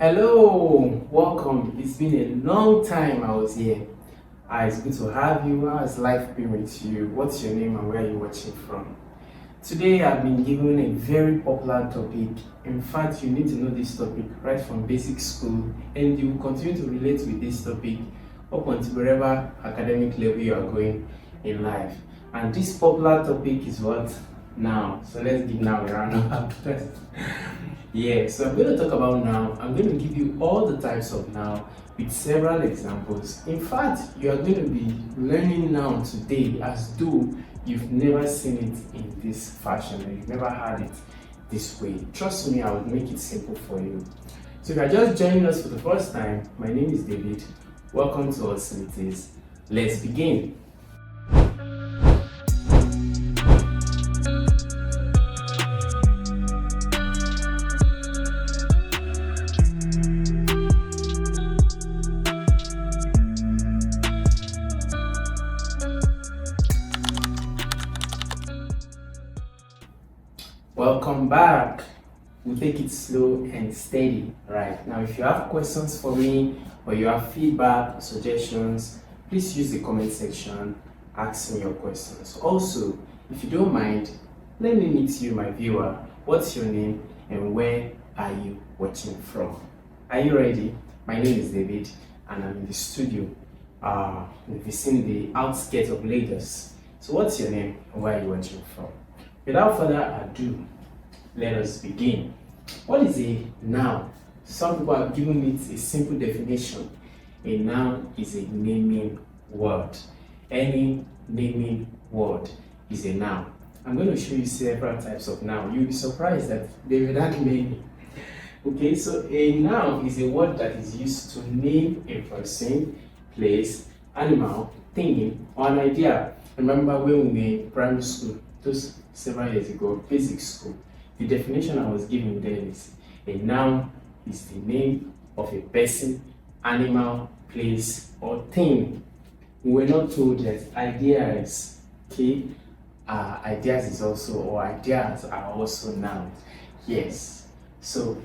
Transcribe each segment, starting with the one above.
Hello, welcome. It's been a long time I was here. It's good to have you. How has life been with you? What's your name and where are you watching from? Today I've been given a very popular topic. In fact, you need to know this topic right from basic school and you will continue to relate with this topic up until wherever academic level you are going in life. And this popular topic is what? Noun. So let's give Noun a round of applause. Yeah, so I'm going to talk about Noun. I'm going to give you all the types of Noun with several examples. In fact, you are going to be learning Noun today as though you've never seen it in this fashion, or you've never had it this way. Trust me, I will make it simple for you. So if you are just joining us for the first time, my name is David. Welcome to Hostilities. Let's begin. Welcome back. We'll take it slow and steady. Right now, if you have questions for me or you have feedback or suggestions, please use the comment section. Ask me your questions. Also, if you don't mind, let me meet you, my viewer. What's your name and where are you watching from? Are you ready? My name is David and I'm in the studio in the vicinity outskirts of Lagos. So what's your name and where are you watching from? Without further ado, let us begin. What is a noun? Some people have given it a simple definition. A noun is a naming word. Any naming word is a noun. I'm going to show you several types of noun. You'll be surprised that there are that many. Okay, so a noun is a word that is used to name a person, place, animal, thing, or an idea. Remember when we were in primary school, those several years ago, basic school, the definition I was given then is a noun is the name of a person, animal, place, or thing. We were not told that ideas, okay, ideas is also, or ideas are also nouns. Yes, so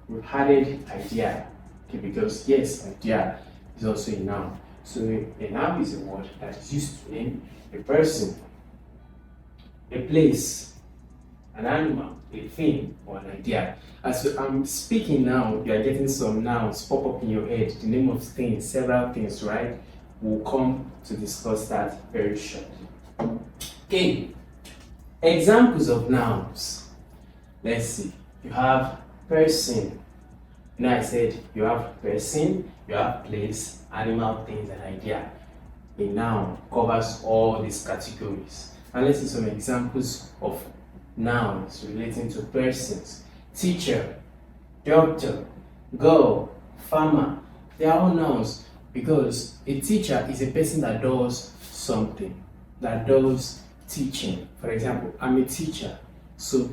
we've added idea, okay, because yes, idea is also a noun. So a noun is a word that is used to name a person, a place, an animal, a thing, or an idea. As I'm speaking now, you are getting some nouns pop up in your head, the name of things, several things, right? We'll come to discuss that very shortly. Okay, examples of nouns. Let's see. You have person. You know, I said you have person, you have place, animal, things, and idea. A noun covers all these categories. And let's see some examples of nouns relating to persons. Teacher, doctor, girl, farmer. They are all nouns because a teacher is a person that does something, that does teaching. For example, I'm a teacher, so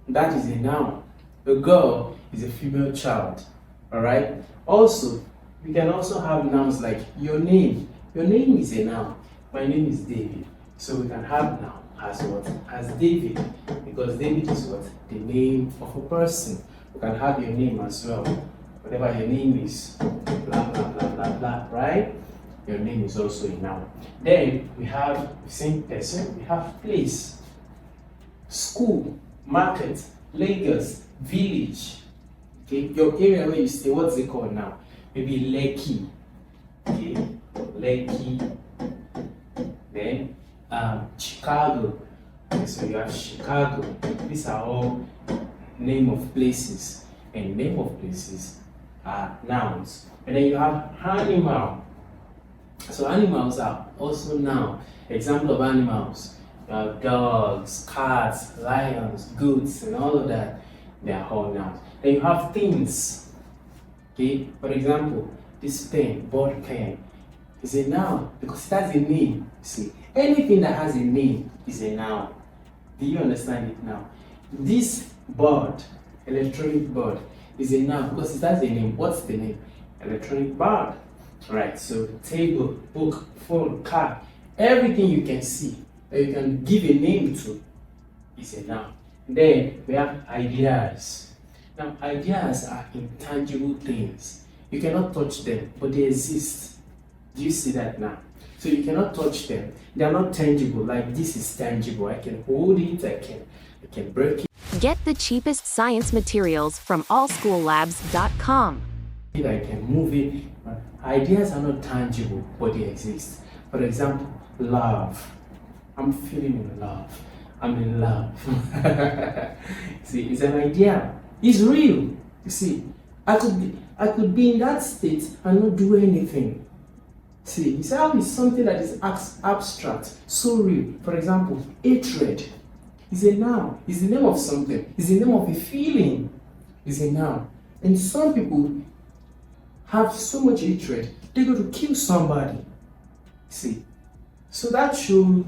that is a noun. A girl is a female child, all right? Also, we can also have nouns like your name. Your name is a noun. My name is David. So we can have noun as what? As David, because David is what? The name of a person. We can have your name as well. Whatever your name is, blah, blah, blah, blah, blah, right? Your name is also a noun. Then we have the same person, we have place, school, market, Lagos, village. Okay, your area where you stay, what's it called now? Maybe Lekki. Okay, Lekki. Then Chicago. Okay, so you have Chicago. These are all name of places, and name of places are nouns. And then you have animal. So animals are also noun. Example of animals: you have dogs, cats, lions, goats, and all of that. They are all nouns. Then you have things. Okay, for example, this pen, ball pen, is a noun because it has a name. See, anything that has a name is a noun. Do you understand it now? This board, electronic board, is a noun because it has a name. What's the name? Electronic board. Right, so table, book, phone, car, everything you can see that you can give a name to is a noun. Then we have ideas. Now, ideas are intangible things. You cannot touch them, but they exist. Do you see that now? So you cannot touch them. They are not tangible. Like this is tangible. I can hold it. I can break it. Get the cheapest science materials from allschoollabs.com. I can move it. But ideas are not tangible, but they exist. For example, love. I'm feeling in love. I'm in love. See, it's an idea. It's real. You see, I could be in that state and not do anything. See, it's something that is abstract, so real. For example, hatred is a noun. It's the name of something. It's the name of a feeling. It's a noun. And some people have so much hatred, they go to kill somebody. See, so that shows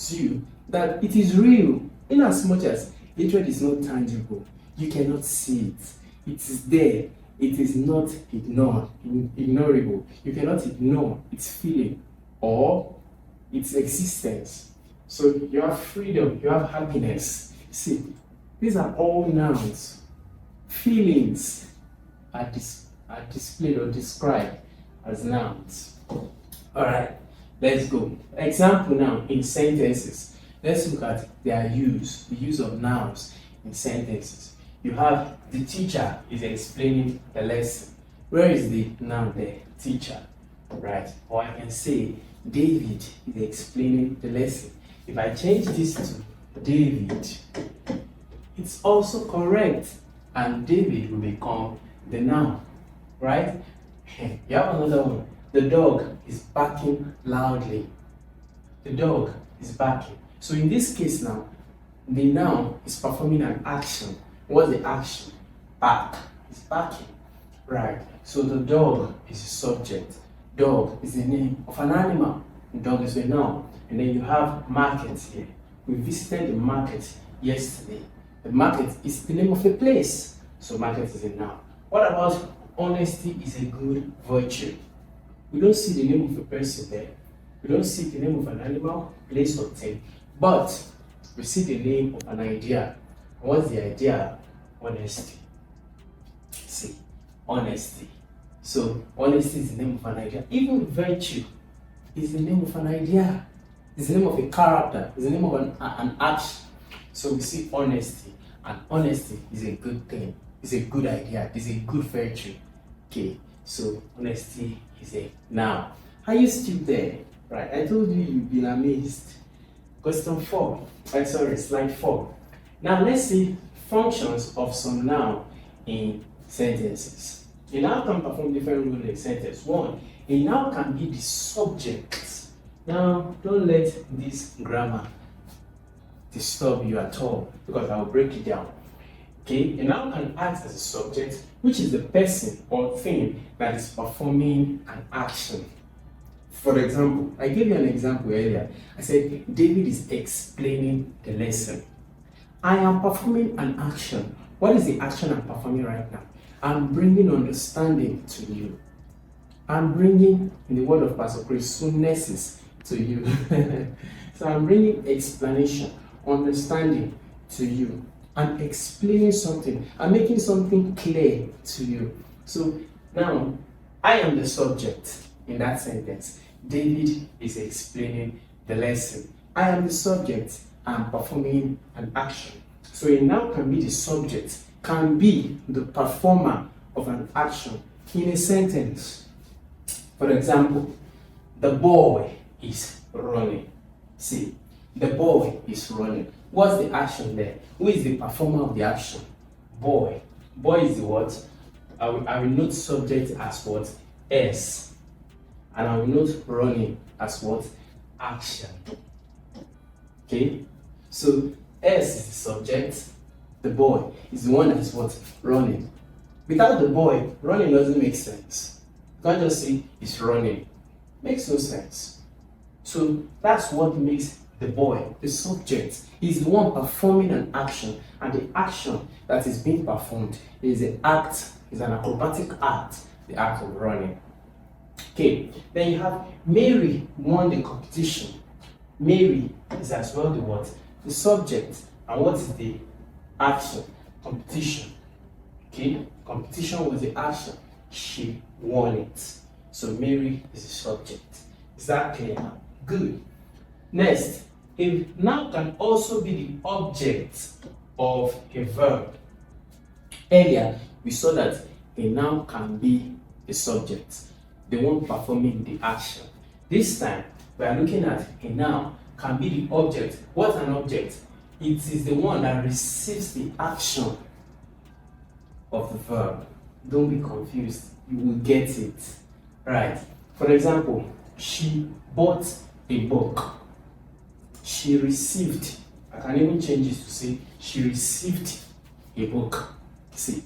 you that it is real. In as much as hatred is not tangible, you cannot see it. It is there. It is not ignorable. You cannot ignore its feeling or its existence. So you have freedom, you have happiness. See, these are all nouns. Feelings are displayed or described as nouns. Alright, let's go. Example now in sentences. Let's look at their use, the use of nouns in sentences. You have the teacher is explaining the lesson. Where is the noun there? Teacher, right? Or I can say David is explaining the lesson. If I change this to David, it's also correct, and David will become the noun, right? You have another one. The dog is barking loudly. The dog is barking. So in this case now, the noun is performing an action. What's the action? Bark. It's barking. Right. So the dog is the subject. Dog is the name of an animal. Dog is a noun. And then you have market here. We visited the market yesterday. The market is the name of a place. So market is a noun. What about honesty is a good virtue? We don't see the name of a person there. We don't see the name of an animal, place, or thing. But we see the name of an idea. What's the idea? Honesty. See, honesty. So, honesty is the name of an idea. Even virtue is the name of an idea. It's the name of a character. It's the name of an action. So, we see honesty. And honesty is a good thing. It's a good idea. It's a good virtue. Okay, so honesty is a noun. Are you still there? Right, I told you you've been amazed. Question 4. Slide 4. Now let's see functions of some noun in sentences. A noun can perform different roles in a sentence. 1. A noun can be the subject. Now don't let this grammar disturb you at all, because I will break it down. Okay, a noun can act as a subject, which is the person or thing that is performing an action. For example, I gave you an example earlier. I said, David is explaining the lesson. I am performing an action. What is the action I'm performing right now? I'm bringing understanding to you. I'm bringing, in the word of Pastor Chris, soonnesses to you. So I'm bringing explanation, understanding to you. I'm explaining something. I'm making something clear to you. So now, I am the subject in that sentence. David is explaining the lesson. I am the subject. I'm performing an action. So a noun can be the subject, can be the performer of an action in a sentence. For example, the boy is running. See, the boy is running. What's the action there? Who is the performer of the action? Boy. Boy is the what? I will note subject as what? S. And I will note running as what? Action. Okay? So S is the subject. The boy is the one that is what? Running. Without the boy, running doesn't make sense. You can't just say it's running. Makes no sense. So that's what makes the boy, the subject, is the one performing an action, and the action that is being performed is an act, is an acrobatic act, the act of running. Okay, then you have Mary won the competition. Mary is as well the what? The subject. And what is the action? Competition. Okay, competition was the action. She won it. So Mary is the subject. Is that clear now? Good. Next, a noun can also be the object of a verb. Earlier, we saw that a noun can be the subject, the one performing the action. This time, we are looking at a noun can be the object. What's an object? It is the one that receives the action of the verb. Don't be confused. You will get it. Right. For example, she bought a book. She received. I can even change it to say she received a book. See.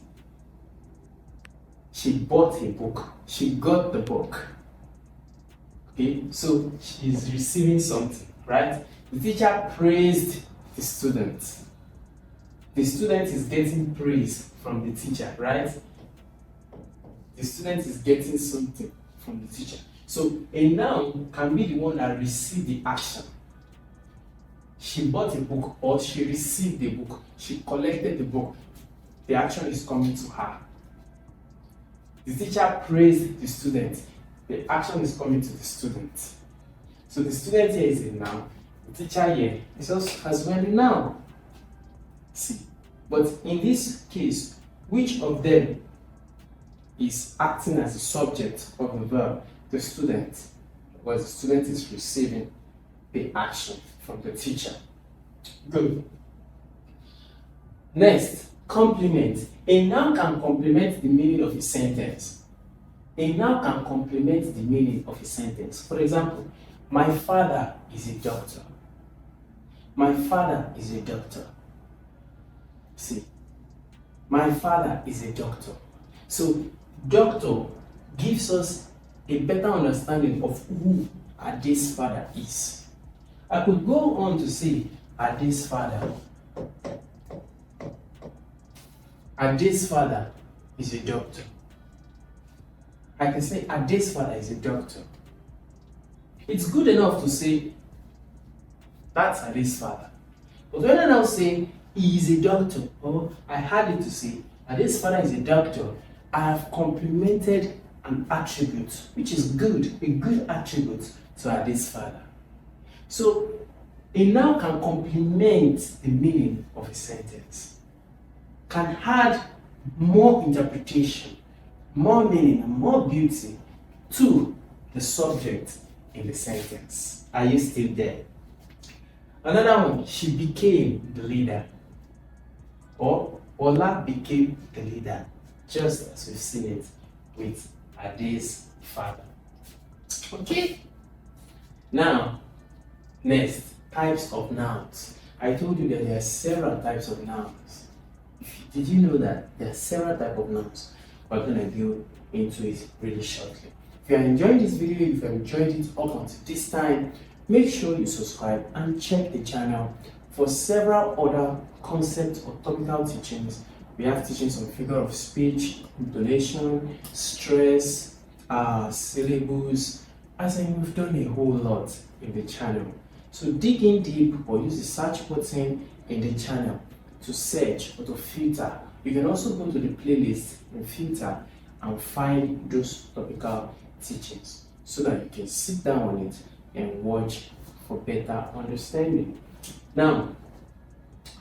She bought a book. She got the book. Okay, so she's receiving something, right? The teacher praised the student. The student is getting praise from the teacher, right? The student is getting something from the teacher. So a noun can be the one that received the action. She bought a book or she received the book. She collected the book. The action is coming to her. The teacher praised the student. The action is coming to the student. So the student here is a noun. The teacher here is also as well a noun. See. But in this case, which of them is acting as the subject of the verb? The student. Because the student is receiving the action from the teacher. Good. Next, complement. A noun can complement the meaning of a sentence. A noun can complement the meaning of a sentence. For example, my father is a doctor. My father is a doctor. See, my father is a doctor. So, doctor gives us a better understanding of who Ade's father is. I could go on to say Ade's father. Ade's father is a doctor. I can say Ade's father is a doctor. It's good enough to say that's Ade's father. But when I now say he is a doctor, or I had it to say Ade's father is a doctor, I have complemented an attribute, which is good, a good attribute to Ade's father. So a noun can complement the meaning of a sentence, can add more interpretation, more meaning, and more beauty to the subject in the sentence. Are you still there? Another one, she became the leader. Or Ola became the leader, just as we've seen it with Ade's father. Okay? Now, next, types of nouns. I told you that there are several types of nouns. Did you know that there are several types of nouns? We're going to go into it really shortly. If you are enjoying this video, if you have enjoyed it up until this time, make sure you subscribe and check the channel for several other concepts or topical teachings. We have teachings on figure of speech, intonation, stress, syllables, as in we've done a whole lot in the channel. So dig in deep or use the search button in the channel to search or to filter. You can also go to the playlist and filter and find those topical teachings so that you can sit down on it and watch for better understanding. Now,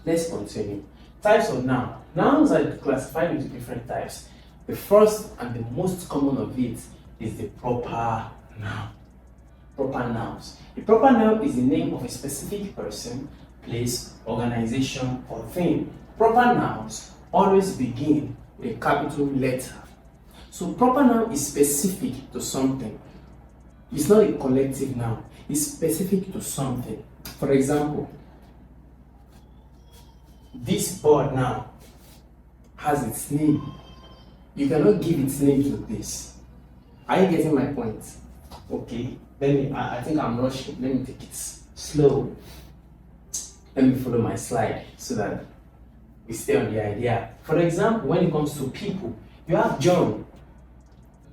let's continue. Types of noun. Nouns are classified into different types. The first and the most common of it is the proper noun. Proper nouns. A proper noun is the name of a specific person, place, organization, or thing. Proper nouns always begin with a capital letter. So proper noun is specific to something. It's not a collective noun. It's specific to something. For example, this board now has its name. You cannot give its name to this. Are you getting my point? Okay. I think I'm rushing. Let me take it slow. Let me follow my slide so that we stay on the idea. For example, when it comes to people, you have John.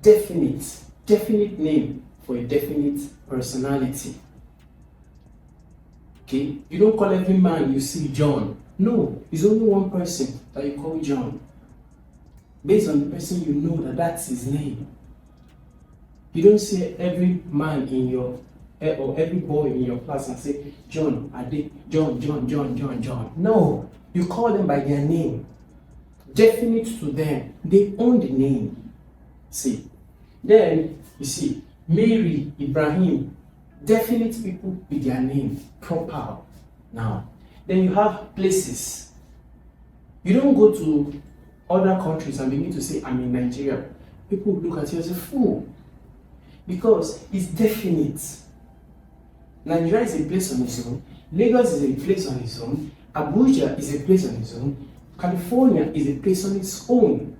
Definite name for a definite personality. Okay? You don't call every man you see John. No, it's only one person that you call John. based on the person you know that that's his name. You don't say every man in your or every boy in your class and say John, Ade, John. No, you call them by their name. Definite to them. They own the name. See. Then you see Mary, Ibrahim, definite people with their name, proper noun. Then you have places. You don't go to other countries and begin to say, I'm in Nigeria. People look at you as a fool because it's definite. Nigeria is a place on its own. Lagos is a place on its own. Abuja is a place on its own. California is a place on its own.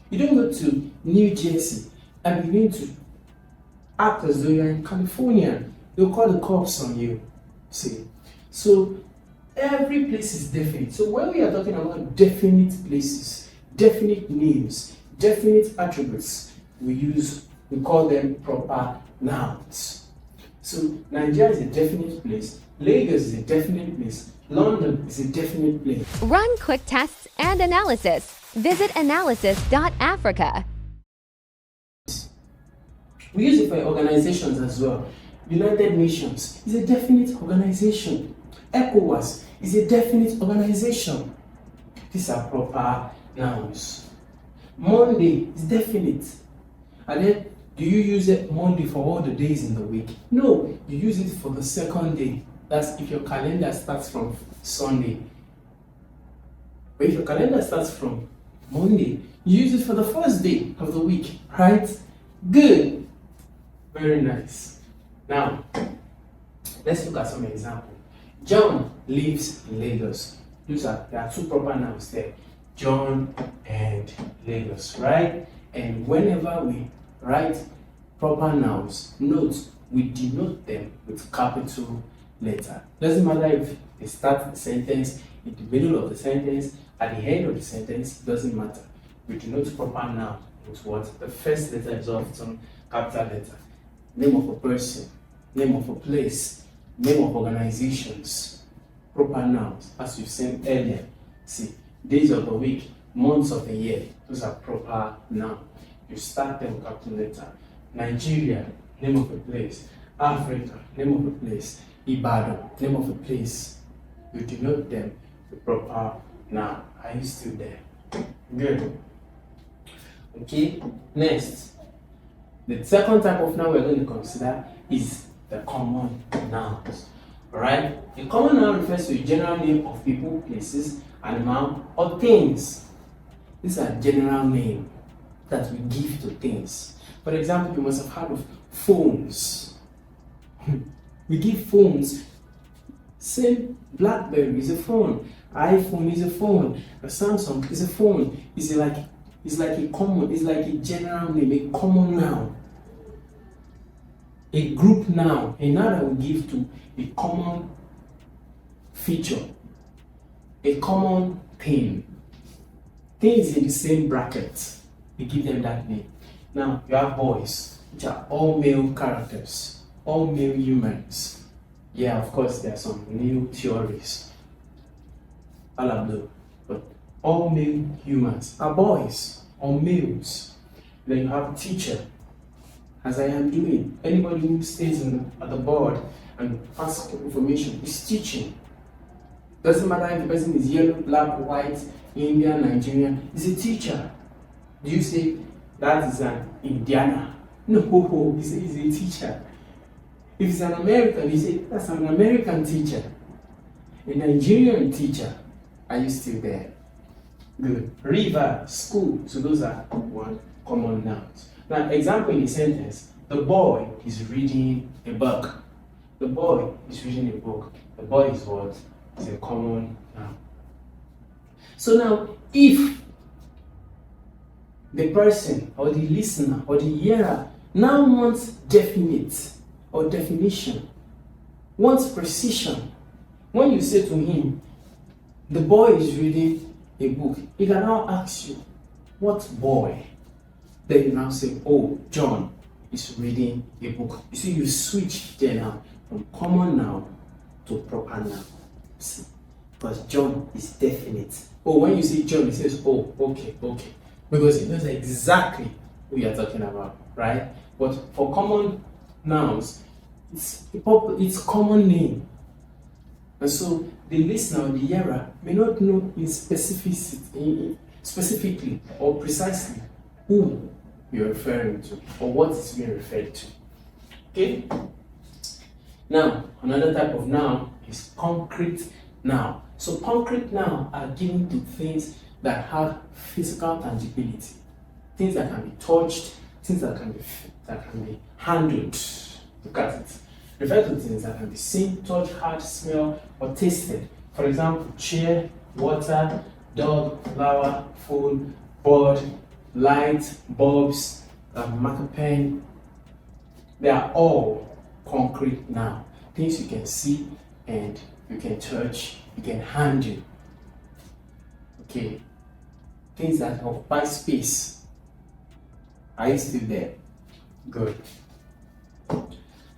You don't go to New Jersey and begin to act as though you're in California. They'll call the cops on you. See? So every place is definite. So when we are talking about definite places, definite names, definite attributes, we call them proper nouns. So Nigeria is a definite place, Lagos is a definite place, London is a definite place. Run quick tests and analysis. Visit analysis.africa. We use it for organizations as well. United Nations is a definite organization. ECOWAS is a definite organization. These are proper nouns. Monday is definite. And then, do you use it Monday for all the days in the week? No, you use it for the second day. That's if your calendar starts from Sunday. But if your calendar starts from Monday, you use it for the first day of the week, right? Good. Very nice. Now, let's look at some examples. John lives in Lagos. There are two proper nouns there. John and Lagos, right? And whenever we write proper nouns, note, we denote them with capital letter. Doesn't matter if they start the sentence, in the middle of the sentence, at the end of the sentence, it doesn't matter. We denote proper noun with what? The first letter is often capital letter. Name of a person, name of a place, name of organizations, proper nouns, as we've seen earlier. See, days of the week, months of the year, those are proper nouns. You start them with capital letter. Nigeria, name of a place. Africa, name of a place. Ibadan, name of a place. You denote them with proper noun. Are you still there? Good. Okay, next. The second type of noun we're going to consider is the common nouns. Alright? A common noun refers to a general name of people, places, animal, or things. These are general names that we give to things. For example, you must have heard of phones. We give phones. Same BlackBerry is a phone. iPhone is a phone. A Samsung is a phone. It's like a general name, a common noun. A group noun, a noun that we give to a common feature, a common thing. Things in the same bracket, we give them that name. Now, you have boys, which are all male characters, all male humans. Yeah, of course, there are some new theories. But all male humans are boys or males. Then you have teacher, as I am doing. Anybody who stays at the board and asks information is teaching. Doesn't matter if the person is yellow, black, white, Indian, Nigerian, he's a teacher. Do you say that is an Indiana? No, he's a teacher. If it's an American, you say that's an American teacher. A Nigerian teacher. Are you still there? Good. River, school. So those are one common nouns. Now, example in a sentence. The boy is reading a book. The boy is reading a book. The boy is what? Is a common noun. So now, if the person or the listener or the hearer now wants definite or definition, wants precision, when you say to him, the boy is reading a book, he can now ask you, what boy? Then you now say, oh, John is reading a book. You see, you switch there now from common noun to proper noun. See, because John is definite. Oh, when you say John, he says, oh, okay. because it knows exactly who you're talking about, right? But for common nouns, it's common name. And so the listener or the hearer may not know in specifically or precisely who you're referring to or what is being referred to. Okay? Now, another type of noun is concrete noun. So concrete noun are given to things that have physical tangibility, things that can be touched, things that can be handled. Look at it. Refer to things that can be seen, touched, heard, smelled, or tasted. For example, chair, water, dog, flower, phone, board, light, bulbs, marker pen. They are all concrete noun. Things you can see and you can touch, you can handle. Okay. Things that occupy space. Are you still there? Good.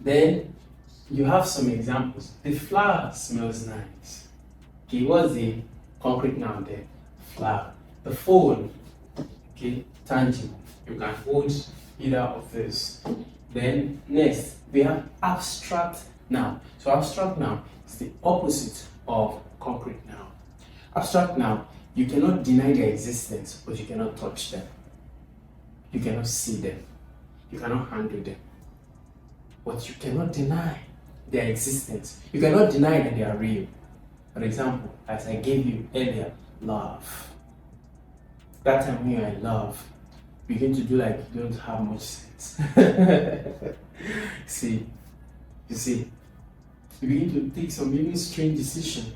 Then you have some examples. The flower smells nice. Okay, what's the concrete noun there? Flower. The phone, okay, tangible. You can hold either of these. Then next, we have abstract noun. So abstract noun is the opposite of concrete noun. Abstract noun, you cannot deny their existence, but you cannot touch them. You cannot see them. You cannot handle them. But you cannot deny their existence. You cannot deny that they are real. For example, as I gave you earlier, love. That time when you're in love, begin to do like you don't have much sense. You see, you begin to take some even strange decision.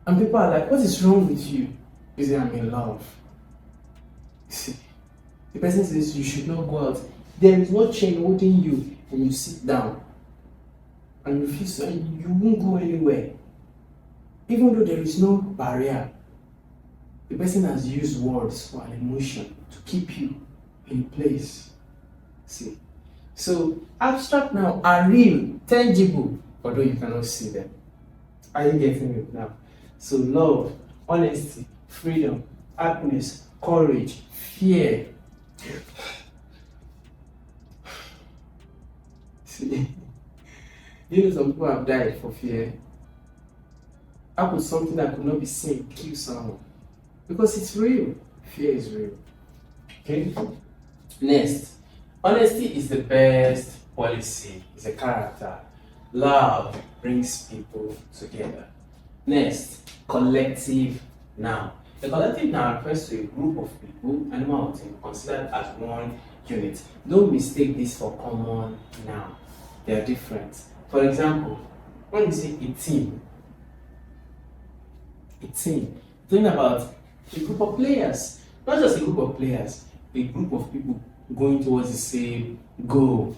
And people are like, what is wrong with you? You say, I'm in love. You see, the person says you should not go out. There is no chain holding you and you sit down. And you feel so, you won't go anywhere. Even though there is no barrier, the person has used words or an emotion to keep you in place. See? So, abstract now are real, tangible, although you cannot see them. Are you getting it now? So, love, honesty, freedom, happiness, courage, fear. See? You know, some people have died for fear. How could something that could not be seen kill someone? Because it's real. Fear is real. Okay? Next, honesty is the best policy. It's a character. Love brings people together. Next, collective noun. The collective noun refers to a group of people, animal or thing, considered as one unit. Don't mistake this for common noun. They are different. For example, when you say a team, think about a group of players, not just a group of players, a group of people going towards the same goal.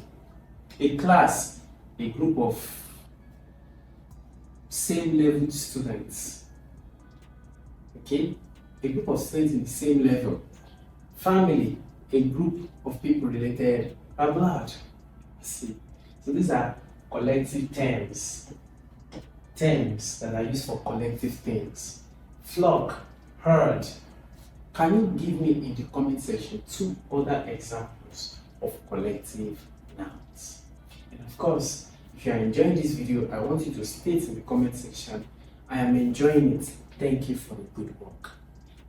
A class, a group of same level students. Okay? A group of students in the same level. Family, a group of people related by blood. See? So these are collective terms. Terms that are used for collective things. Flock, herd. Can you give me in the comment section 2 other examples of collective nouns? And of course, if you are enjoying this video, I want you to state in the comment section, I am enjoying it. Thank you for the good work.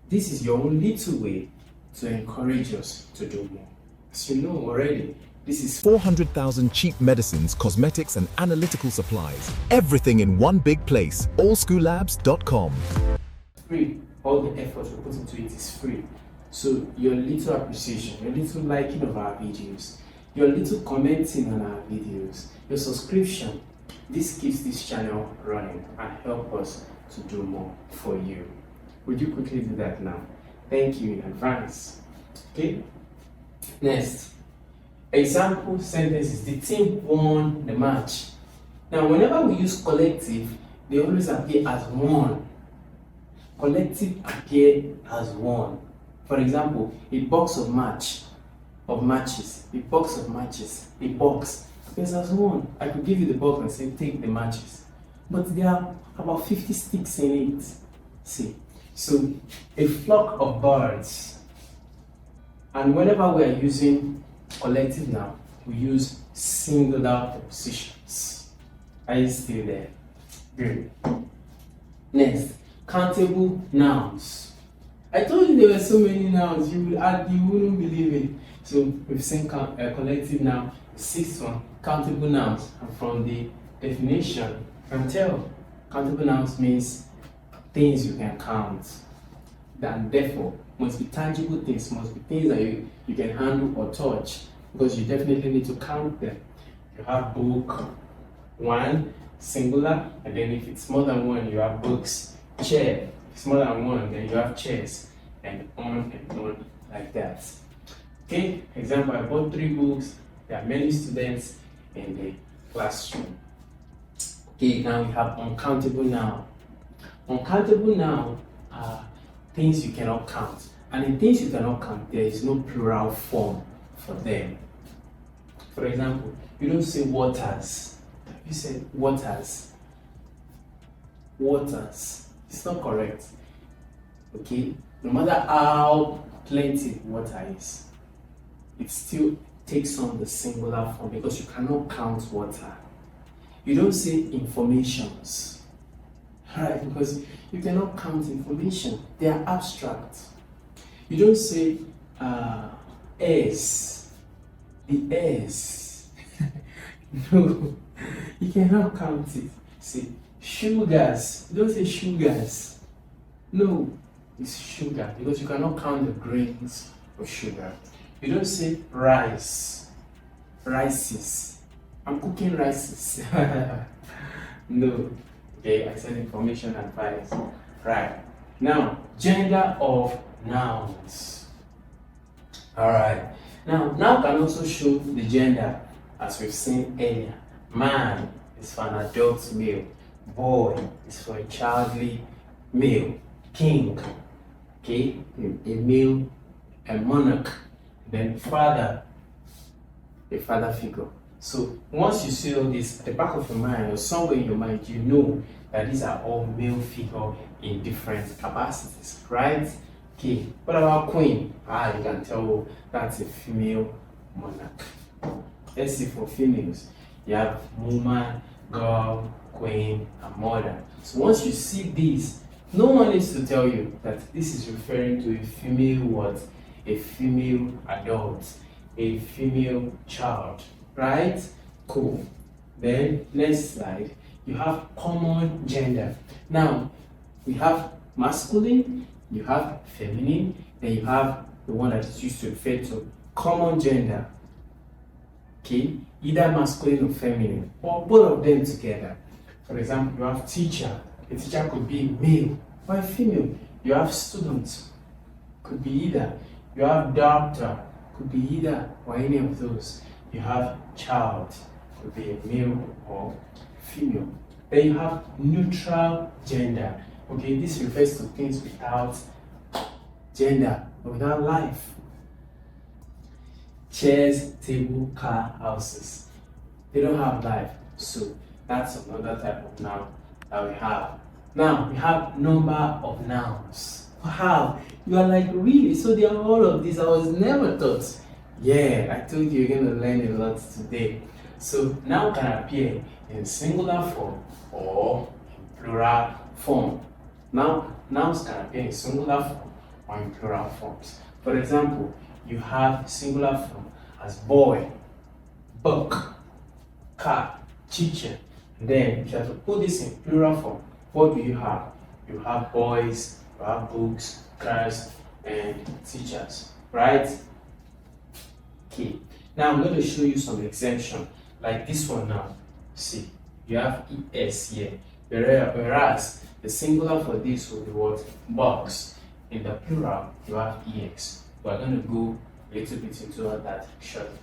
This is your own little way to encourage us to do more. As you know already, this is 400,000 cheap medicines, cosmetics, and analytical supplies. Everything in one big place. allschoollabs.com. free. All the effort we put into it is free. So your little appreciation, your little liking of our videos, your little commenting on our videos, your subscription, this keeps this channel running and help us to do more for you. Would you quickly do that now? Thank you in advance. Okay? Next. Example sentences. The team won the match. Now, whenever we use collective, they always appear as one. Collective appear as one. For example, a box of matches, a box appears as one. I could give you the box and say, take the matches. But there are about 50 sticks in it. See? So, a flock of birds. And whenever we are using collective noun, we use singular prepositions. Are you still there? Good. Next, countable nouns. I told you there were so many nouns, you wouldn't believe it. So we've seen collective noun, the sixth one, countable nouns. And from the definition, you can tell countable nouns means things you can count. And therefore, must be tangible things, must be things that you can handle or touch, because you definitely need to count them. You have book, one, singular, and then if it's more than one, you have books. Chair, if it's more than one, then you have chairs, and on, like that. Okay, example, I bought 3 books. There are many students in the classroom. Okay, now we have uncountable noun. Uncountable noun are things you cannot count. And in things you cannot count, there is no plural form for them. For example, you don't say waters. You say waters. Waters. It's not correct. Okay? No matter how plenty water is, it still takes on the singular form because you cannot count water. You don't say informations. Right? Because you cannot count information. They are abstract. You don't say S. The S. No. You cannot count it. Say sugars. You don't say sugars. No. It's sugar because you cannot count the grains of sugar. You don't say rice. Rices. I'm cooking rices. No. Okay, I said information advice. Right. Now, gender of nouns. Alright. Now, noun can also show the gender, as we've seen earlier. Man is for an adult male. Boy is for a childly male. King, okay, a male, a monarch. Then father, a father figure. So once you see all this at the back of your mind or somewhere in your mind, you know that these are all male figures in different capacities, right? Okay, what about queen? You can tell that's a female monarch. Let's see for females. You have woman, girl, queen, and mother. So once you see these, no one needs to tell you that this is referring to a female what? A female adult, a female child, right? Cool. Then next slide, you have common gender. Now, we have masculine, you have feminine, then you have the one that is used to refer to common gender. Okay, either masculine or feminine, or both of them together. For example, you have teacher. A teacher could be male or a female. You have student, could be either. You have doctor, could be either or any of those. You have child, could be a male or female. Then you have neutral gender. Okay, this refers to things without gender or without life. Chairs, table, car, houses. They don't have life. So that's another type of noun that we have. Now we have number of nouns. Wow, you are like, really? So there are all of these. I was never taught. Yeah, I told you you're going to learn a lot today. So noun can appear in singular form or in plural form. Now, nouns can appear in singular form or in plural forms. For example, you have singular form as boy, book, car, teacher. Then, if you have to put this in plural form, what do you have? You have boys, you have books, cars, and teachers, right? Okay. Now I'm going to show you some exemption, like this one now. See, you have es here, whereas the singular for this will be what? Box. In the plural, you have ex. We're going to go a little bit into that shortly.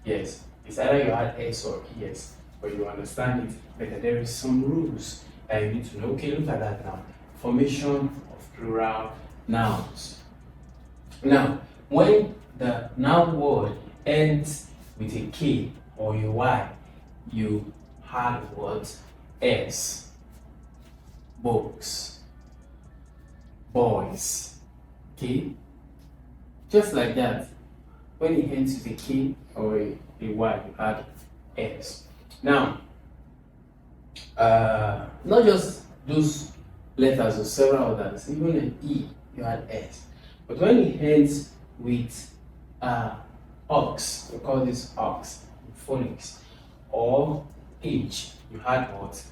Yes, it's either you add s or es, but you understand it better. There is some rules that you need to know. Okay, look at that now. Formation of plural nouns. Now, when the noun word ends with a K or a Y, you have the word S. Books, boys. Okay? Just like that. When it ends with a K or a Y, you add S. Now, not just those letters or several others, even an E, you add S. But when it ends with ox, we call this ox in phonics, or H, you add what?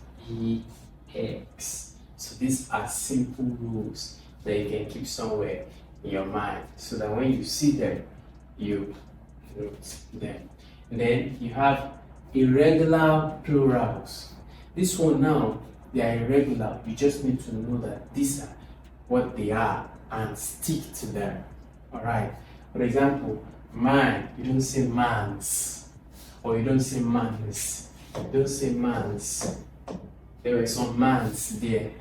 EX. So these are simple rules that you can keep somewhere in your mind so that when you see them, you note them. And then you have irregular plurals. This one now, they are irregular. You just need to know that these are what they are and stick to them. Alright. For example, man, you don't say mans, or you don't say mans. You don't say mans. There were some mans there.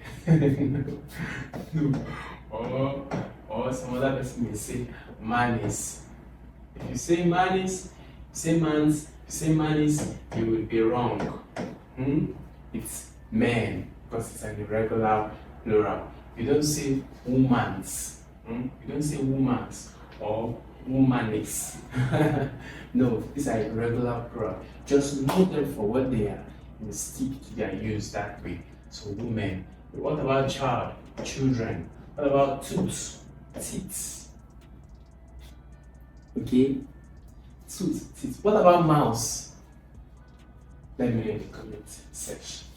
No. Or some other person may say manis. If you say manis, say mans, say manis, you will be wrong. It's men because it's an irregular plural. You don't say womans. You don't say womans or womanis. No, these are irregular plural. Just know them for what they are and stick to their use that way. So women. What about child? Children. What about tooth? Teeth. Okay? Tooth, teeth. What about mouse? Let me know in the comment section.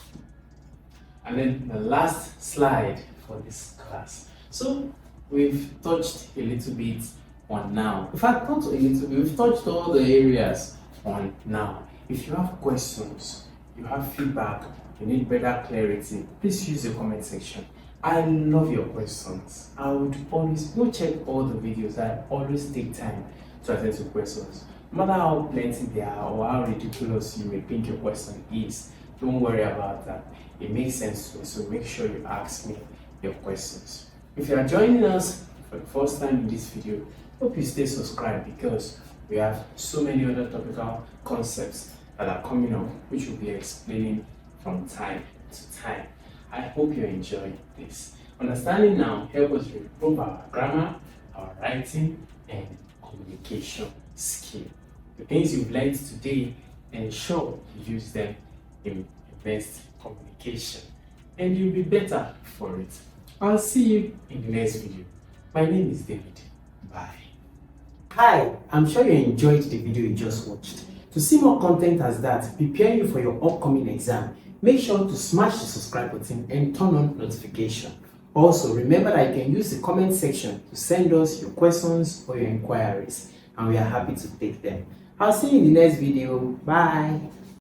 And then the last slide for this class. So we've touched a little bit on noun. In fact, not a little bit, we've touched all the areas on noun. If you have questions, you have feedback, you need better clarity, please use the comment section. I love your questions. I would always go check all the videos. I always take time to attend to questions. No matter how plenty they are or how ridiculous you may think your question is, don't worry about that. It makes sense to me, so make sure you ask me your questions. If you are joining us for the first time in this video, hope you stay subscribed because we have so many other topical concepts that are coming up which we'll be explaining from time to time. I hope you enjoy this. Understanding now help us improve our grammar, our writing, and communication skill. The things you've learned today, ensure you use them in best communication and you'll be better for it. I'll see you in the next video. My name is David. Bye. Hi, I'm sure you enjoyed the video you just watched. To see more content as that, prepare you for your upcoming exam, make sure to smash the subscribe button and turn on notification. Also, remember that you can use the comment section to send us your questions or your inquiries, and we are happy to take them. I'll see you in the next video. Bye.